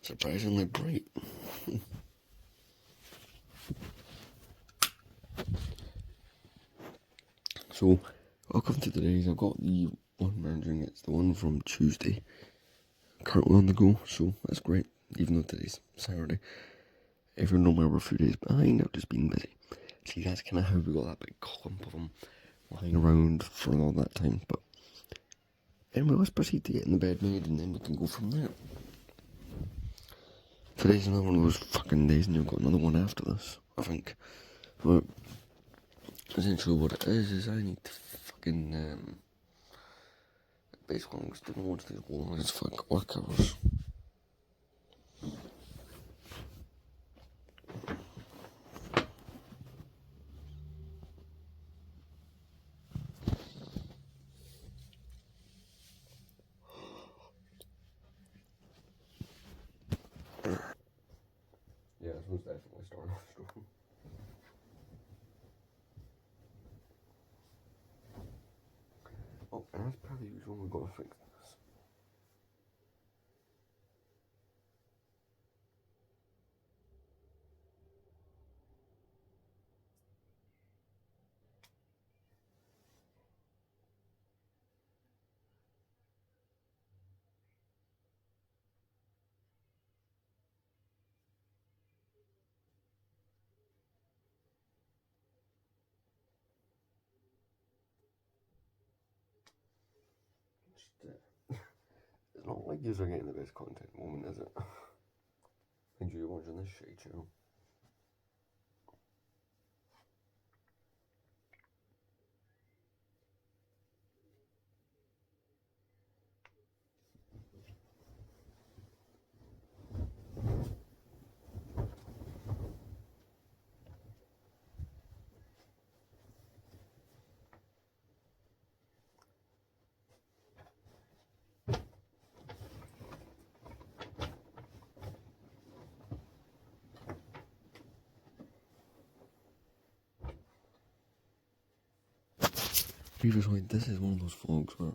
surprisingly bright. So, welcome to today's. I've got the one rendering. It's the one from Tuesday. Currently on the go, so that's great. Even though today's Saturday. Everyone know my we're a few days behind, I've just been busy. See, that's kind of how we got that big clump of them lying around for all that time. But anyway, let's proceed to getting the bed made and then we can go from there. Today's another one of those fucking days and you've got another one after this, I think. But essentially what it is I need to fucking, basically I'm just doing one of these long as fuck work hours. Yeah, this one's definitely starting off strong. Oh, and as per the usual, we've got to fix this. It's not like you're getting the best content at the moment, is it? Enjoy watching this shit channel. Previously, this is one of those vlogs where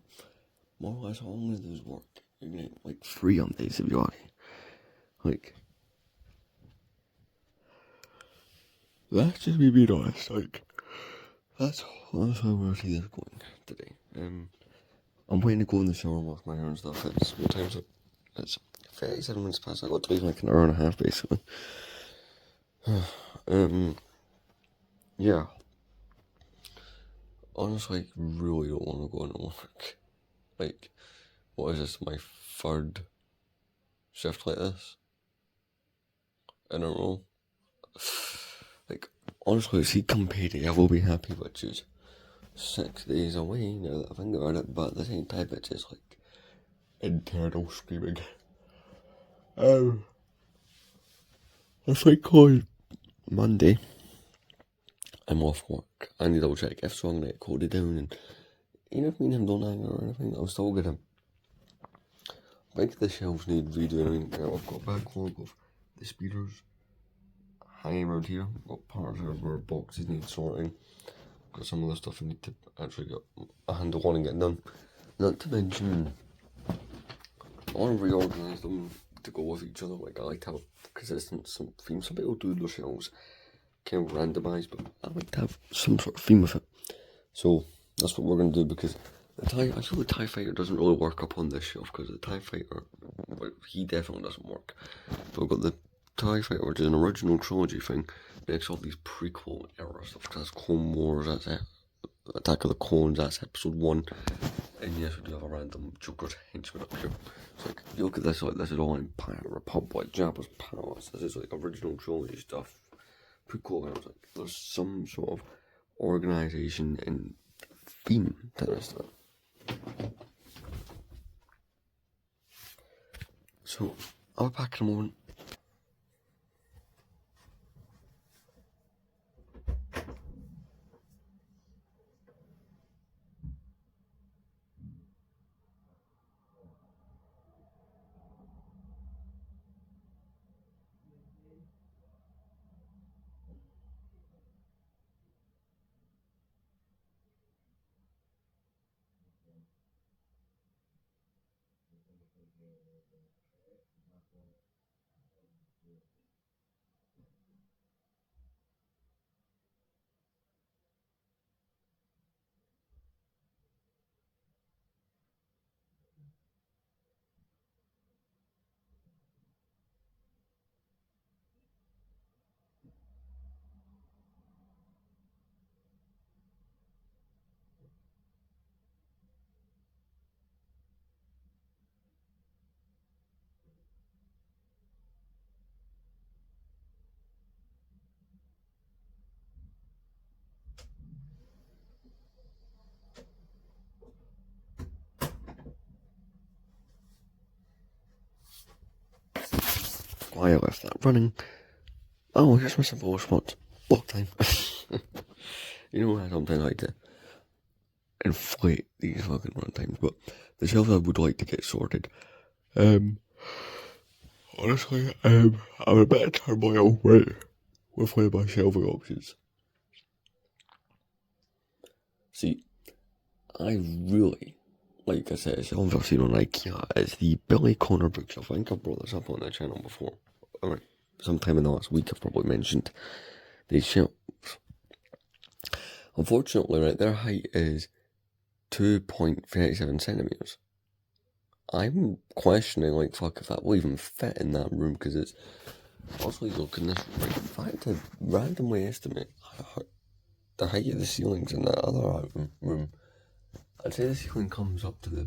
more or less all I'm gonna do is work. You're gonna get like 3 on days if you're lucky. Like, that's just me being honest. Like, that's how I see this going today. I'm waiting to go in the shower and wash my hair and stuff. It's what time is it? It's 37 minutes past. I got to leave in like an hour and a half basically. Yeah. Honestly, I really don't want to go into work. Like, what is this, my 3rd shift like this? In a row? Like, honestly, see, come payday, I will be happy, which is 6 days away now that I think about it, but at the same time, it's just like internal screaming. It's like on Monday, I'm off work. I need to double check if so, I'm gonna get coded down, and even if me and him don't hang out or anything, I'm still gonna. I think the shelves need redoing. I've got a backlog of the speeders hanging around here. I've got parts of where boxes need sorting. Got some of the stuff I need to actually get a handle on and get done. Not to mention, I want to reorganise them to go with each other. Like, I like to have consistent some theme. Some people do their shelves kind of randomised, but I like to have some sort of theme with it. So that's what we're going to do, because I feel the TIE Fighter doesn't really work up on this shelf, because the TIE Fighter, well, he definitely doesn't work. But I've got the TIE Fighter, which is an original trilogy thing, next to all these prequel era stuff, because that's Clone Wars, that's it. Attack of the Clones, that's episode 1. And yes, we do have a random Joker's henchman up here. It's like, you look at this, like, this is all Empire, Republic, Jabba's Palace, this is like original trilogy stuff. Prequel, I was like, there's some sort of organisation and theme to this stuff. So, I'll be back in a moment. why I left that running. Oh, here's my simple response. Block time. You know, I sometimes like to inflate these fucking run times, but the shelves I would like to get sorted. Honestly, I'm a bit of turmoil with one of my shelving options. See, I really like I said, a shelf I've seen on IKEA is the Billy Corner bookshelf. I think I've brought this up on the channel before. Or sometime in the last week I've probably mentioned these shelves. Unfortunately, right, their height is 2.37 centimeters. I'm questioning, like, fuck, if that will even fit in that room, because it's also looking this right. If I had to randomly estimate the height of the ceilings in that other room, I'd say the ceiling comes up to the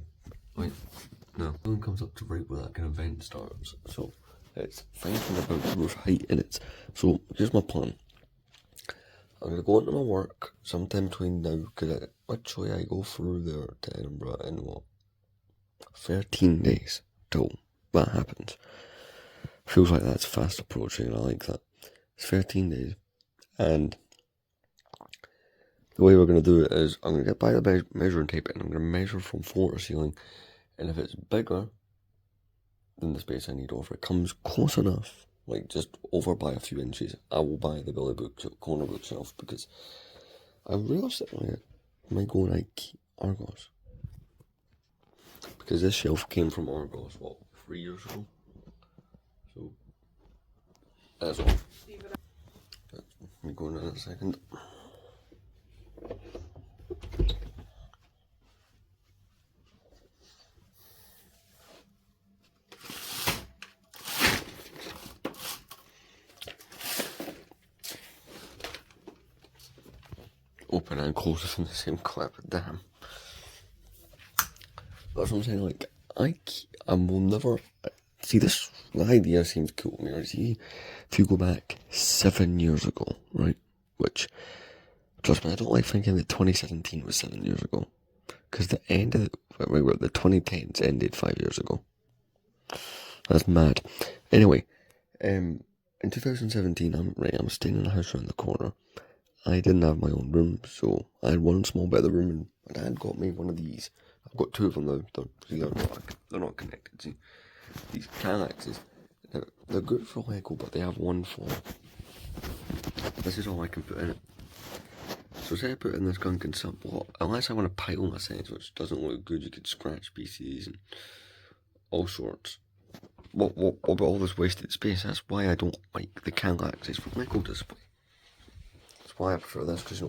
ceiling comes up to right where that kind of vent starts. So it's thinking about the roof height in it. So here's my plan. I'm gonna go into my work sometime between now, because literally I go through there to Edinburgh in 13 days till that happens. Feels like that's fast approaching, and I like that. It's 13 days, and the way we're going to do it is I'm going to get by the measuring tape and I'm going to measure from floor to ceiling, and if it's bigger than the space I need, or if it comes close enough, like just over by a few inches, I will buy the Billy Corner bookshelf, because I realistically might go like Argos, because this shelf came from Argos, 3 years ago? So that's all. Let me go in a second. Open and close in the same clip, damn. That's what I'm saying, like, I will never, see, this idea seems cool to me. See, if you go back 7 years ago, right, which, trust me, I don't like thinking that 2017 was 7 years ago, because the 2010s ended 5 years ago. That's mad. Anyway, in 2017, I'm staying in a house around the corner. I didn't have my own room, so I had one small bit of the room, and my dad got me one of these. I've got two of them, they're not connected, see. These Kallaxes, they're good for Lego, but they have one flaw. This is all I can put in it. So say I put in this gunk and sub, unless I want to pile my sets, which doesn't look good, you could scratch PCs and all sorts. What about all this wasted space? That's why I don't like the Kallaxes for Lego display. That's why I prefer this, because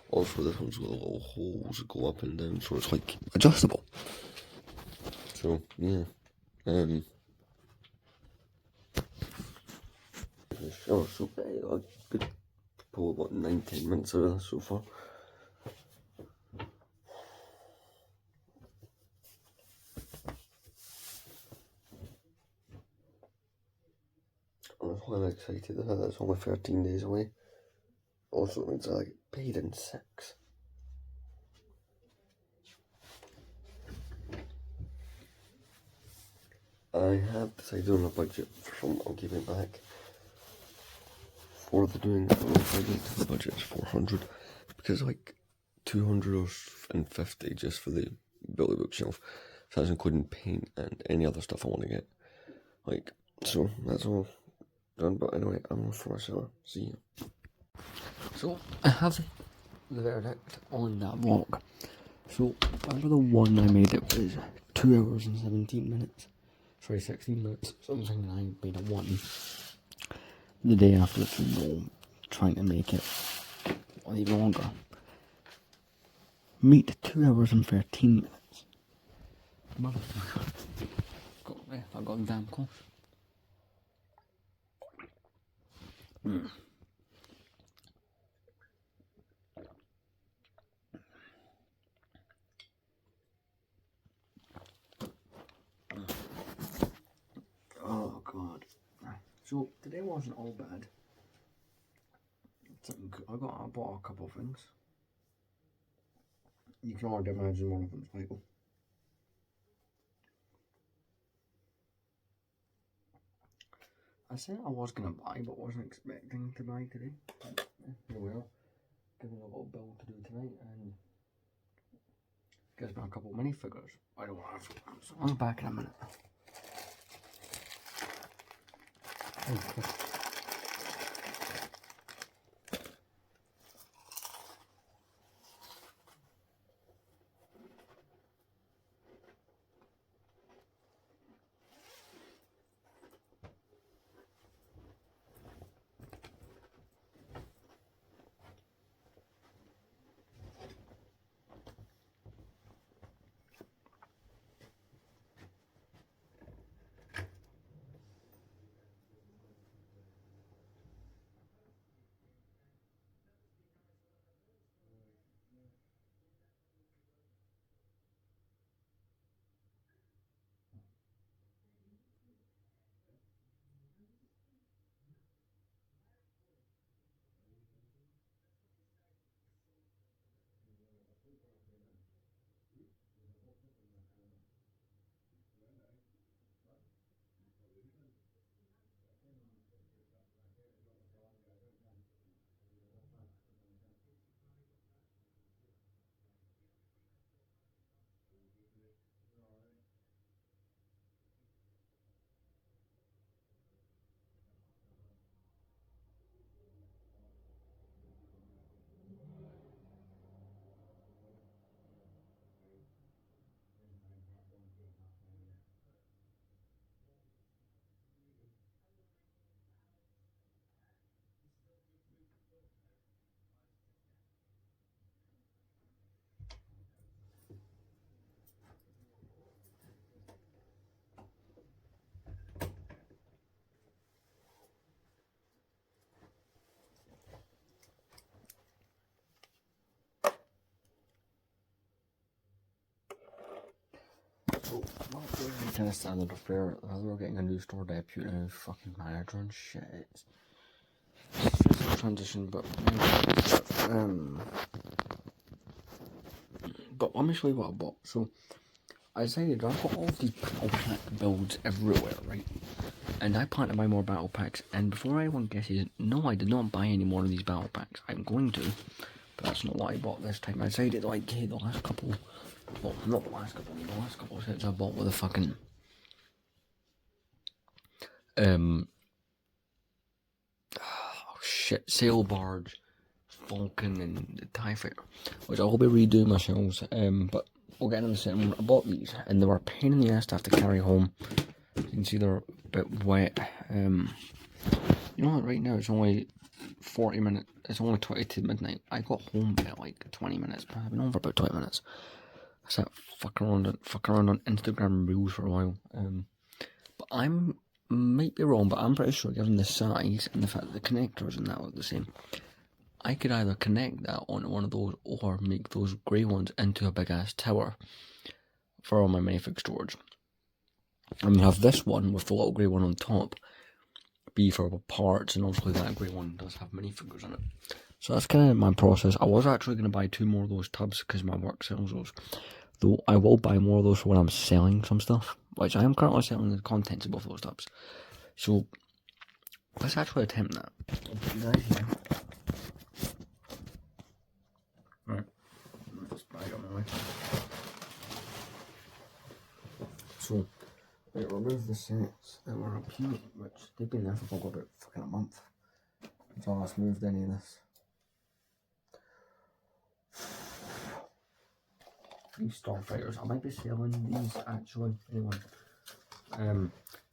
also this one's got little holes that go up and down, so it's like adjustable. So yeah, sure. So I could pull about 9-10 minutes out of this so far. I'm quite excited that that's only 13 days away. Also means I get paid in 6. I have decided on a budget from, I'll give it back. For the doing the project, the budget is 400, because like 250 just for the Billy bookshelf. So that's including paint and any other stuff I want to get. Like, so that's all done. But anyway, I'm off for my shower. See you. So I have the verdict on that vlog. So remember the one I made, it was 2 hours and 17 minutes. Sorry, 16 minutes. Something I made at 1. The day after the funeral, trying to make it even longer. Meet 2 hours and 13 minutes. Motherfucker. I got damn close. Oh god. So today wasn't all bad. I bought a couple of things. You can already imagine one of them's Michael. I said I was going to buy, but wasn't expecting to buy today. But, here we are, given a little build to do tonight, and gives me a couple of minifigures. I don't have them, so I'll be back in a minute. Oh, so, well, we're kind of standard affair. We're getting a new store deputy and a new fucking manager and shit. It's a transition, but but let me show you what I bought. So I decided I've got all of these battle pack builds everywhere, right? And I plan to buy more battle packs. And before anyone guesses, no, I did not buy any more of these battle packs. I'm going to, but that's not what I bought this time. I decided, like, hey, the last couple, well, not the last couple of sets I bought with the fucking oh shit, Sail Barge, Falcon, and the TIE Fighter, which I will be redoing myself. But we'll get into the set. I bought these, and they were a pain in the ass to have to carry home. You can see they're a bit wet. You know what? Right now it's only 40 minutes. It's only 20 to midnight. I got home at like 20 minutes. But I've been home for about 20 minutes. I sat fucking around on Instagram Reels for a while. But I'm might be wrong, but I'm pretty sure, given the size and the fact that the connectors and that look the same, I could either connect that onto one of those or make those grey ones into a big ass tower for all my minifig storage. And have this one with the little grey one on top be for parts, and obviously that grey one does have minifigures in it. So that's kind of my process. I was actually going to buy 2 more of those tubs because my work sells those. Though I will buy more of those for when I'm selling some stuff, which I am currently selling the contents of both of those tubs. So let's actually attempt that. I'll put you guys here. Right, move this bag out of my way. So, we remove the sets that were up here, which they've been there for about fucking a month. Until I last moved any of this. These Starfighters, I might be selling these actually. Anyone?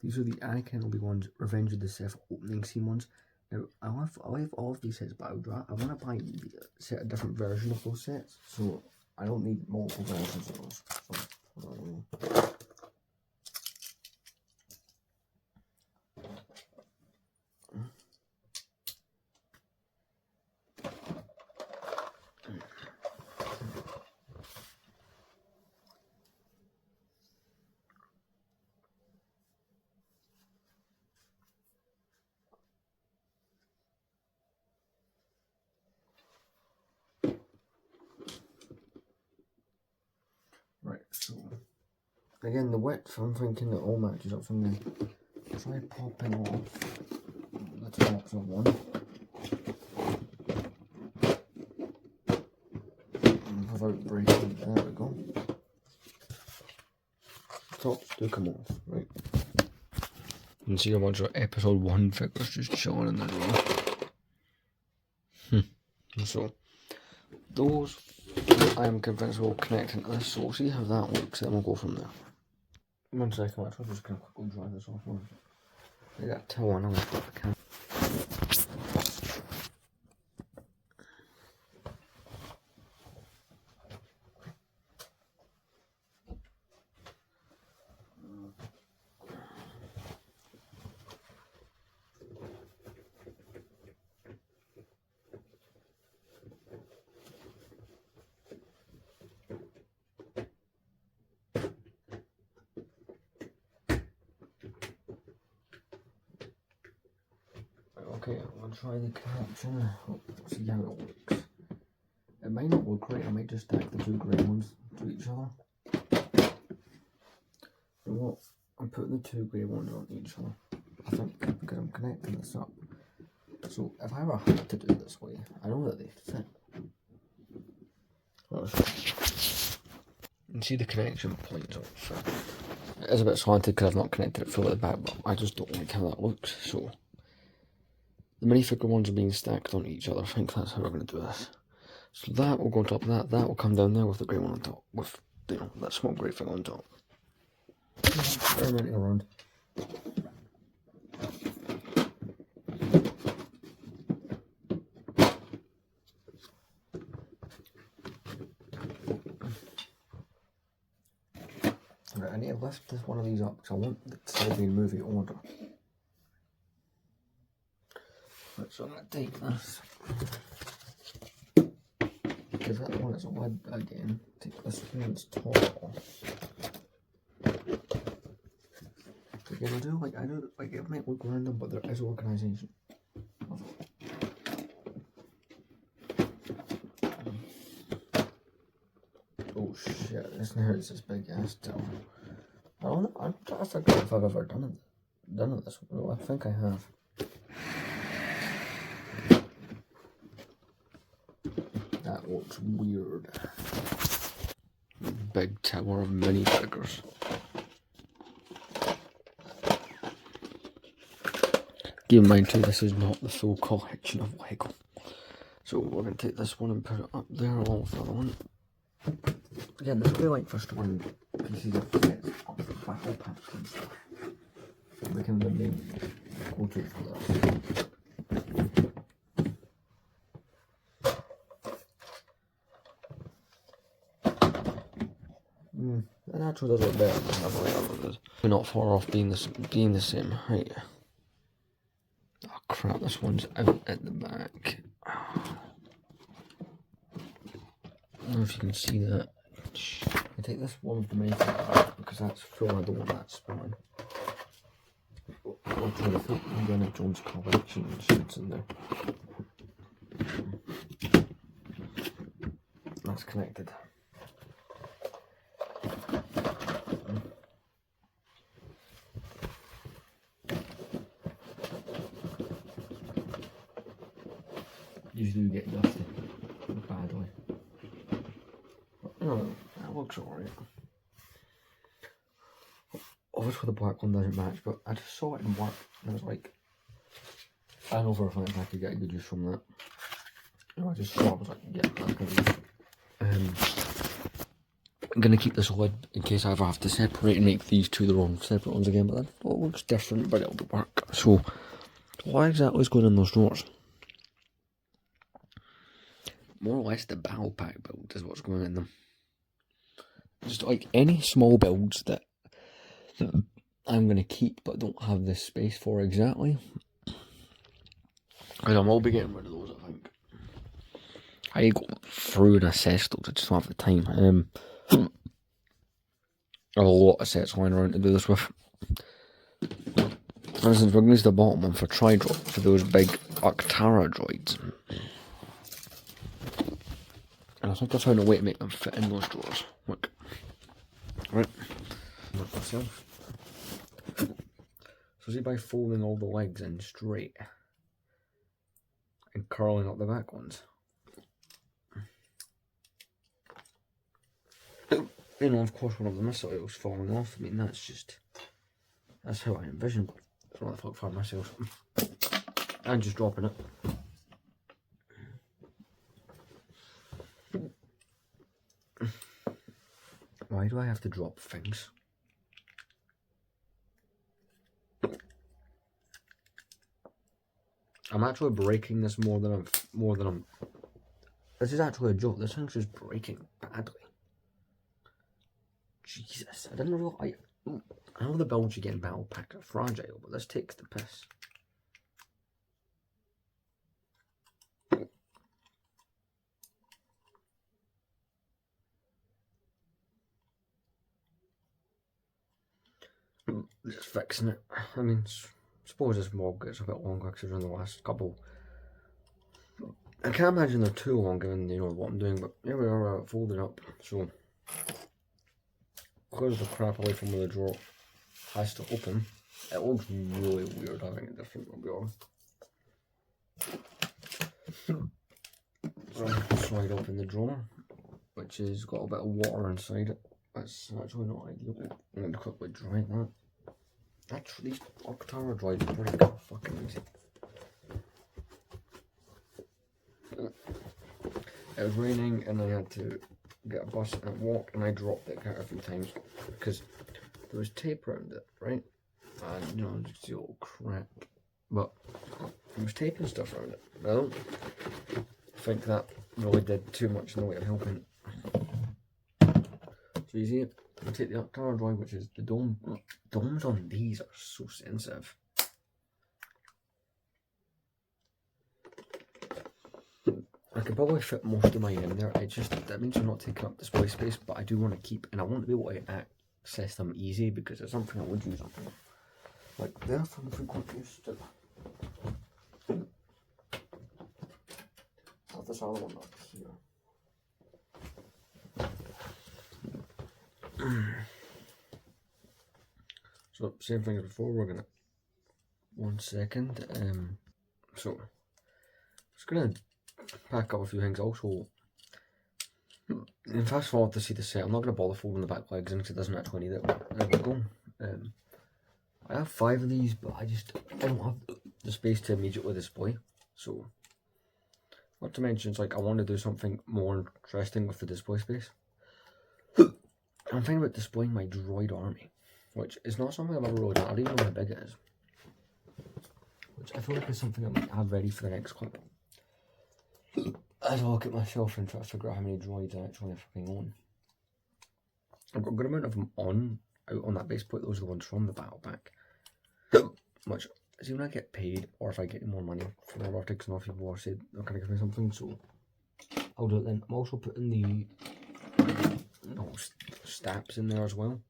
These are the Anakin Obi-Wan's Revenge of the Sith opening scene ones. Now, I'll have all of these sets, but I want to buy a different version of those sets, so I don't need multiple versions of those. So, right, so again, the width, I'm thinking it all matches up from the try popping off the tops of one. Without breaking, there we go. Tops do come off, right? You can see a bunch of episode 1 figures just chilling in the room. So, those I am convinced will connect into this, so we'll see how that works, then we'll go from there. 1 second, I'm just going to quickly dry this off. I got to one, I'm going to flip the camera. Okay, I'll try the connection, see how it works. It might not work right, I might just stack the 2 grey ones to each other. You know what, I'm putting the 2 grey ones on each other, I think, because I'm connecting this up. So if I ever had to do it this way, I know that they fit. You can see the connection points on it. It is a bit slanted because I've not connected it fully at the back, but I just don't like how that looks, so the minifigure ones are being stacked on each other. I think that's how we're going to do this. So that will go on top of that. That will come down there with the grey one on top. With, you know, that small grey thing on top. Experimenting around. Right, I need to lift this one of these up because I want it to be in movie order. Right, so I'm going to take this. Give that one its lid again. Take this one's top off. Again, I do like it might look random, but there is organisation. Oh shit, this hurts this big ass tower. I'm trying to figure out if I've ever done it this way. Well, I think I have. That looks weird. Big tower of minifigures. Keep in mind too, this is not the full collection of Lego. So we're going to take this one and put it up there along with the other one. Again, this will be like for storing pieces of sets of battle packs and stuff. Making the main go-to for this. It actually does look better than the other. We're not far off being the same height. Oh crap, this one's out at the back. I don't know if you can see that. I take this one of the main out because that's full, I don't want that spilling. I'll try to put Indiana Jones collection shirts in there. That's connected. These do get dusty badly. But no, that looks alright. Obviously the black one doesn't match, but I just saw it in work and I was like, I know for a fact I could get a good use from that. You know, I just saw it, I was like, yeah, that's gonna be. I'm gonna keep this lid in case I ever have to separate and make these two their own separate ones again, but that looks different, but it'll work. So, what exactly is going in those drawers? More or less the battle pack build is what's going in them. Just like any small builds that I'm going to keep but don't have this space for exactly. Because I will be getting rid of those, I think. I go through and assess those, I just don't have the time. I have a lot of sets lying around to do this with. For instance, we're going to use the bottom one for tri-drop for those big Arctara droids. And I think I found a way to make them fit in those drawers. Look. Right. Look myself. So So see, by folding all the legs in straight and curling up the back ones, you know, of course, one of the missiles falling off. I mean, that's how I envisioned. So what the fuck for myself, and just dropping it. Why do I have to drop things? I'm actually breaking this more than I'm. This is actually a joke. This thing's just breaking badly. Jesus, I didn't realize. I know the builds you get in Battle Pack are fragile, but this takes the piss. Just fixing it. I mean, suppose this vlog gets a bit longer because in the last couple. I can't imagine they're too long given, you know, what I'm doing, but here we are, folded up. So, because the crap away from where the drawer has to open, it looks really weird having it different, I'll be honest. So I'm going to slide open the drawer, which has got a bit of water inside it. That's actually not ideal. I'm going to quickly dry that. Actually, these Octara dries are pretty fucking easy. It was raining and I had to get a bus and walk, and I dropped it quite a few times because there was tape around it, right? And you know, just a little crack, but there was tape and stuff around it. I don't think that really did too much in the way of helping. So you see, I take the Octara dry, which is the dome. Domes on these are so sensitive. I could probably fit most of mine in there. That means I'm not taking up display space, but I do want to keep, and I want to be able to access them easy because it's something I would use on. Like they're from frequent use too. Have this other one up here. So same thing as before. We're gonna 1 second. So just gonna pack up a few things. Also, in fast forward to see the set, I'm not going to bother folding the back legs in because it doesn't actually need it. There we go. I have 5 of these, but I don't have the space to immediately display. So, not to mention, it's like I want to do something more interesting with the display space. I'm thinking about displaying my droid army, which is not something I've ever really done. I don't even know how big it is. Which I feel like is something I might have ready for the next clip. As I look at myself and try to figure out how many droids I actually fucking own. I've got a good amount of them out on that base plate. Those are the ones from the battle pack. Which, see, when I get paid, or if I get more money from the robotics, and if people are saying they're going to give me something, so I'll do it then. I'm also putting the stabs in there as well.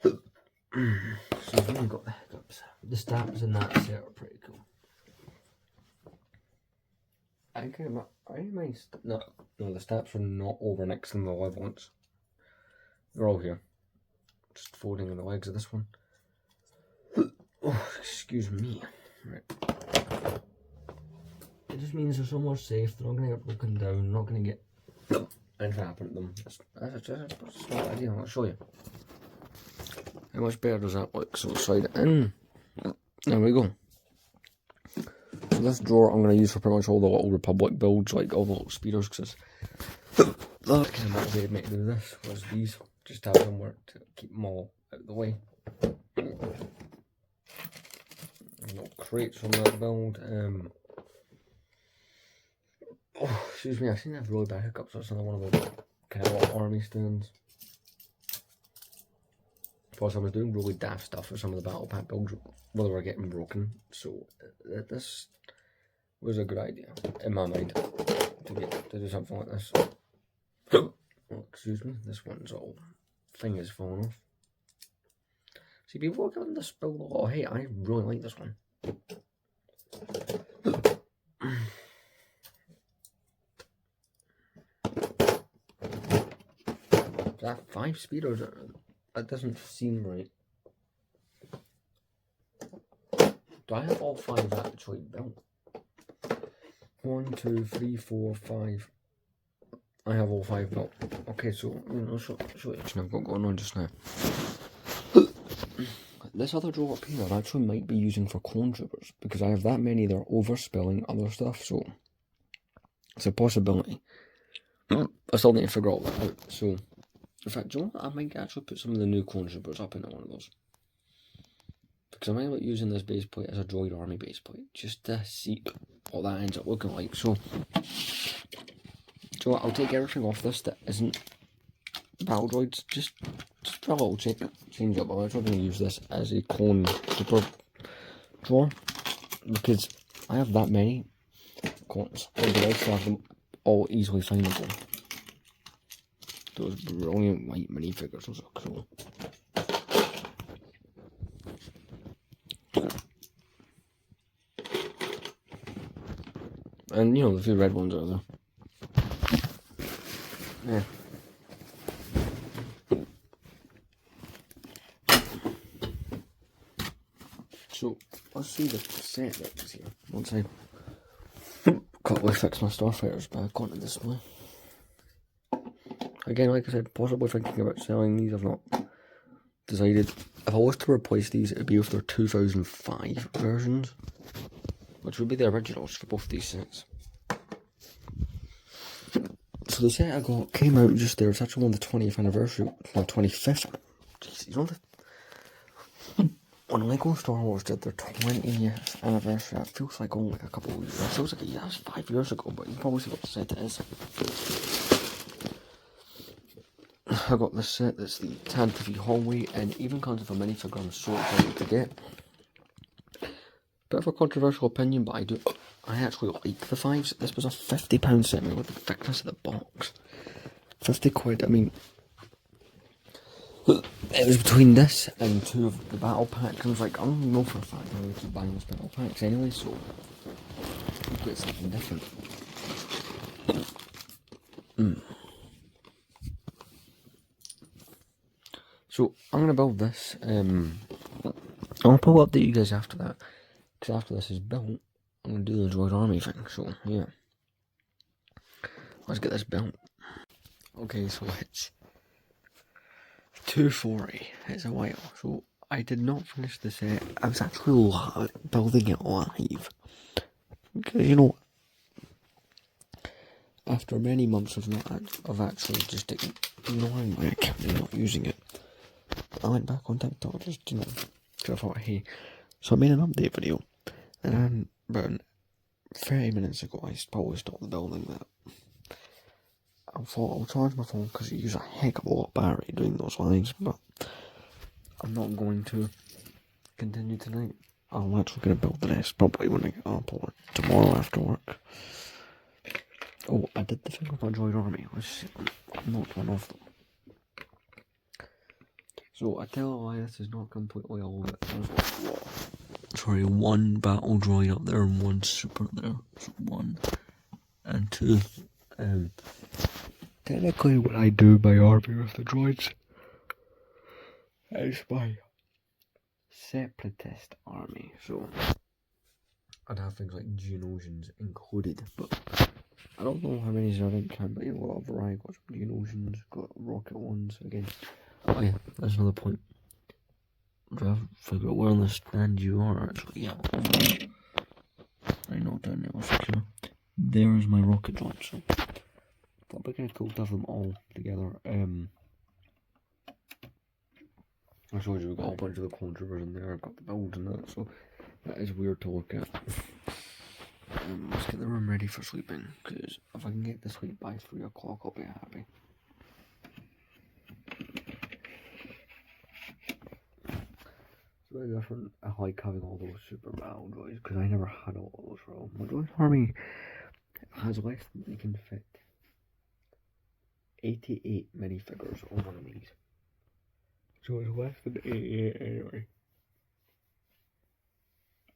So you've really got the hiccups. The stabs in that set are pretty cool. No, the steps are not over next to the live ones. They're all here. Just folding in the legs of this one. Oh, excuse me. Right. It just means they're somewhere safe. They're not going to get broken down. Not going to get anything happen to them. That's not the idea. I'll show you. How much better does that look? So slide it in. There we go. So this drawer I'm going to use for pretty much all the little Republic builds, like all the little speeders, because that kind of motivated me to do this, was these, just have somewhere to keep them all out of the way. Little crates from that build. Oh, excuse me, I seem to have really bad hiccups. That's another one of the kind of little army stands. Plus, I was doing really daft stuff with some of the battle pack builds while they were getting broken, so this was a good idea in my mind to do something like this. Oh, excuse me, this one's all thing is falling off. See, people are giving this build a lot of hate. I really like this one. Is that 5 speeders? That doesn't seem right. Do I have all 5 actually built? 1, 2, 3, 4, 5. I have all 5 built. Okay, so I'll show you what I've got going on just now. This other drawer up here I actually might be using for clone troopers because I have that many that are overspilling other stuff, so it's a possibility. I still need to figure all that out. So, in fact, do you know what? I might actually put some of the new clone troopers up into one of those. Because I might like using this base plate as a droid army base plate, just to see what that ends up looking like. So what? I'll take everything off this that isn't battle droids, just for a little change up. I'm actually going to use this as a clone trooper drawer, because I have that many clones. I would like to have them all easily findable. Those brilliant white minifigures, those are cool. And you know, the few red ones are there. Yeah. So, let's see the set that's here. Once I quickly fix my starfighters back onto display. Again, like I said, possibly thinking about selling these. I've not decided. If I was to replace these, it would be with their 2005 versions, which would be the originals for both these sets. So the set I got came out just there. It's actually on the 20th anniversary, no, 25th. Jeez, you know when Lego Star Wars did their 20th anniversary, it feels like only a couple of years. It feels like that's 5 years ago, but you can probably see what set it is. I got this set that's the Tan TV hallway, and even comes with a minifigure I'm so excited to get. Bit of a controversial opinion, but I actually like the 5s. This was a £50 set. I mean, look at the thickness of the box. 50 quid, I mean, it was between this and 2 of the battle packs. I was like, I don't even know for a fact I would keep buying those battle packs anyway, so I'll get something different. So I'm gonna build this. I'll probably update you guys after that, because after this is built, I'm gonna do the droid army thing. So yeah, let's get this built. Okay, so it's 2:40. It's a while. So I did not finish the set. I was actually building it live, because you know, after many months of actually just ignoring my account and not using it, I went back on TikTok just, you know, because I thought, hey, so I made an update video, and then about 30 minutes ago I probably stopped the building that. I thought I'll charge my phone because you use a heck of a lot of battery doing those lines, but I'm not going to continue tonight. I'm actually going to build the rest probably when I get up or tomorrow after work. Oh, I did the thing with my droid army. Let's see, I'm not one of them. So I tell a lie, this is not completely all of it. Sorry, 1 battle droid up there and 1 super there. So 1 and 2. Technically what I do by army with the droids is my separatist army. So I'd have things like Geonosians included, but I don't know how many I think can, but you know, a lot of variety. Got some Geonosians, got rocket ones again. Oh yeah, that's another point. I have to figure out where on the stand you are actually. Yeah, I know down there. Secure. There is my rocket launcher. That'd be kind of cool to have them all together. I showed you we've got a whole bunch of the clone troopers in there. I've got the builds and that, so that is weird to look at. Let's get the room ready for sleeping, because if I can get to sleep by 3 o'clock, I'll be happy. It's very different. I like having all those super battle droids, because I never had all of those for all. My droid army has less than they can fit 88 minifigures on one of these. So it's less than 88 anyway.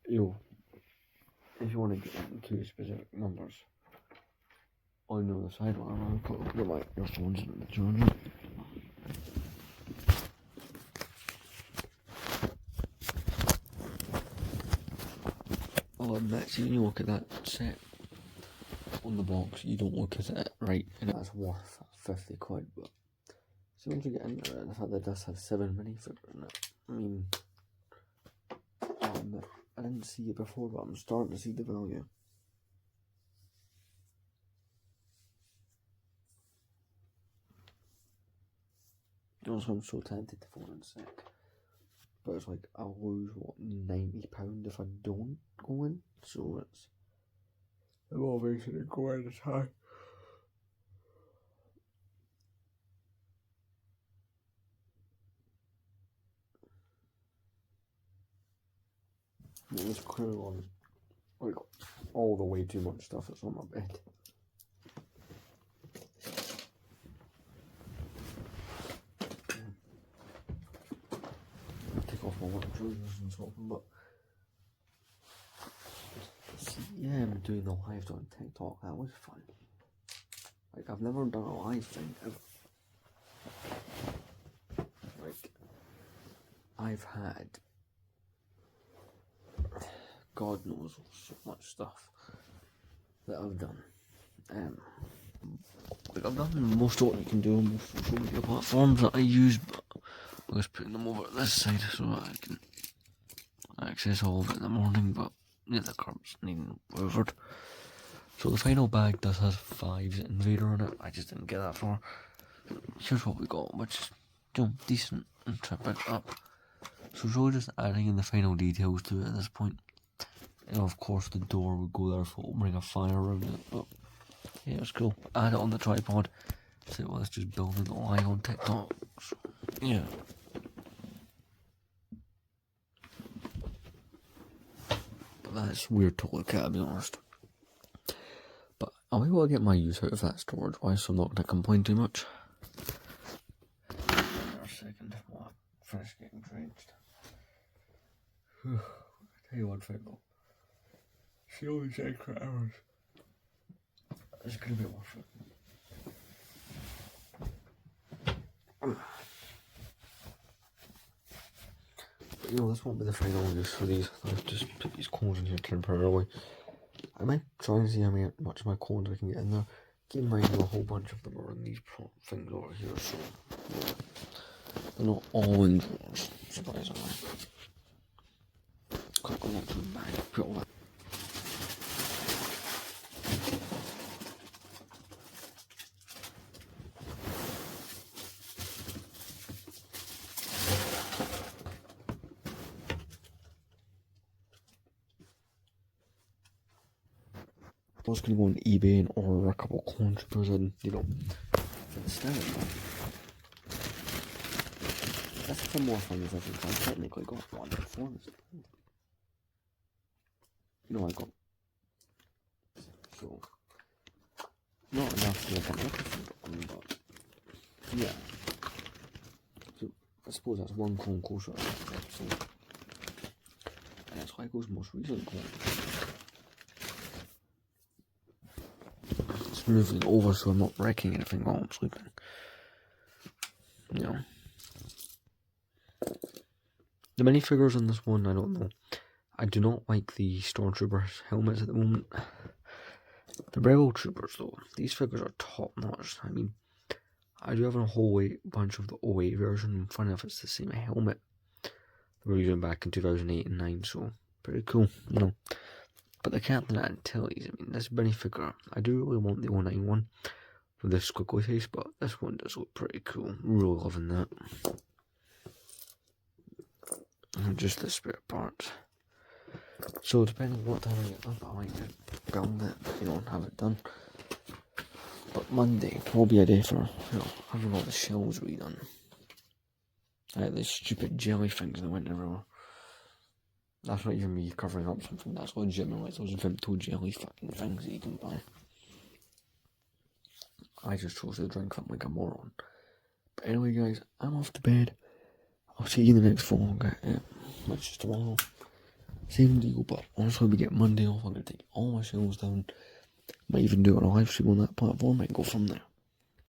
Yo, if you want to get into specific numbers, on the other side, I'll put my earphones in the charger. I'll admit, see when you look at that set on the box, you don't look at it right, and that's worth 50 quid, but see once you get into it, and the fact that this has 7 minifigures in it, I mean, I'll admit, I didn't see it before, but I'm starting to see the value. Also, I'm so tempted to phone in sick, but it's like I'll lose what, £90 if I don't go in, so it's a motivation to go in as high. There's clearly on like all the way too much stuff that's on my bed. Take off my work trousers and something, but see, yeah, I'm doing the live on TikTok. That was fun. Like, I've never done a live thing ever. Like, I've had God knows so much stuff that I've done. Like, I've done most of what you can do on most social media platforms that I use, but I'm just putting them over this side so that I can access all of it in the morning. But yeah, the curbs needing hoovered. So the final bag does have 5's Invader in it. I just didn't get that far. Here's what we got, which is, you know, decent and try to pick it up. So it's really just adding in the final details to it at this point. And of course the door would go there, so it'll bring a fire around it. But yeah, it's cool. Add it on the tripod. So let's just building it live on TikTok. So, yeah. But that's weird to look at, to be honest. But I'll be able to get my use out of that storage wise, so I'm not going to complain too much. For a second, while I finish getting drenched. I tell you what, Fickle. See all these extra hours. It's going to be worth it. But you know, this won't be the final use for these. I've just put these cones in here temporarily. I might try and see how much of my cones I can get in there. Keep in mind, a whole bunch of them are in these things over here, so yeah. They're not all in drawers, surprisingly. Quick go back to the bag, put all that. I was going to go on eBay and order a couple clone troopers and, you know, instead that's some more fun as I think I technically got one before this. You know, I got, so, not enough to make an episode on, but, yeah. So, I suppose that's one clone closer to this episode. And that's Lego's most recent clone. Moving over so I'm not wrecking anything while I'm sleeping. You know. The minifigures on this one, I don't know. I do not like the Stormtroopers helmets at the moment. The Rebel Troopers though, these figures are top notch. I mean, I do have a whole bunch of the 08 version. Funny enough, it's the same helmet that we were using back in 2008 and 9, so pretty cool, you know. But the Captain Antilles, I mean, this minifigure, I do really want the 09 one with this squiggly face, but this one does look pretty cool. Really loving that. And just the spare parts. So depending on what time I get up, I might just build it, you know, and have it done. But Monday will be a day for, you know, having all the shells redone. I had these stupid jelly things that went everywhere. That's not even me covering up something, that's legitimately those Vimto jelly fucking things that you can buy. I just chose to drink them like a moron. But anyway guys, I'm off to bed. I'll see you in the next vlog, which is tomorrow. Same deal, but honestly we get Monday off, I'm going to take all my shells down. Might even do it on a live stream on that platform and go from there.